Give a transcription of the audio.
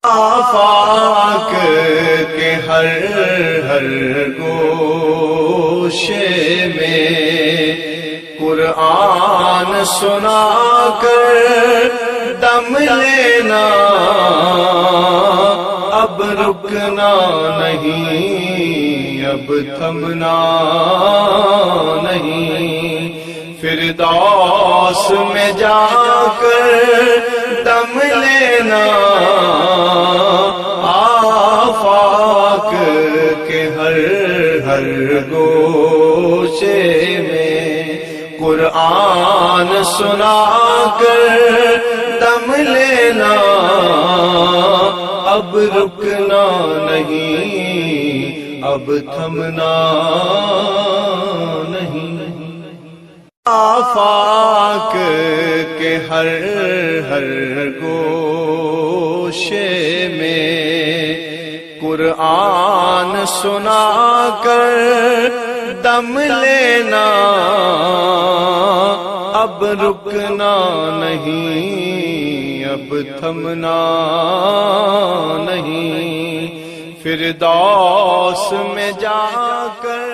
آفاق کے ہر گوشے میں قرآن سنا کر دم لینا، اب رکنا نہیں، اب تھمنا نہیں، فردوس میں جا کر دم لینا، آفاق کے ہر گوشے میں قرآن سنا کر دم لینا، اب رکنا نہیں، اب تھمنا نہیں۔ آفاق کے ہر گوشے میں قرآن سنا کر دم لینا، اب رکنا نہیں، اب تھمنا نہیں، فردوس میں جا کر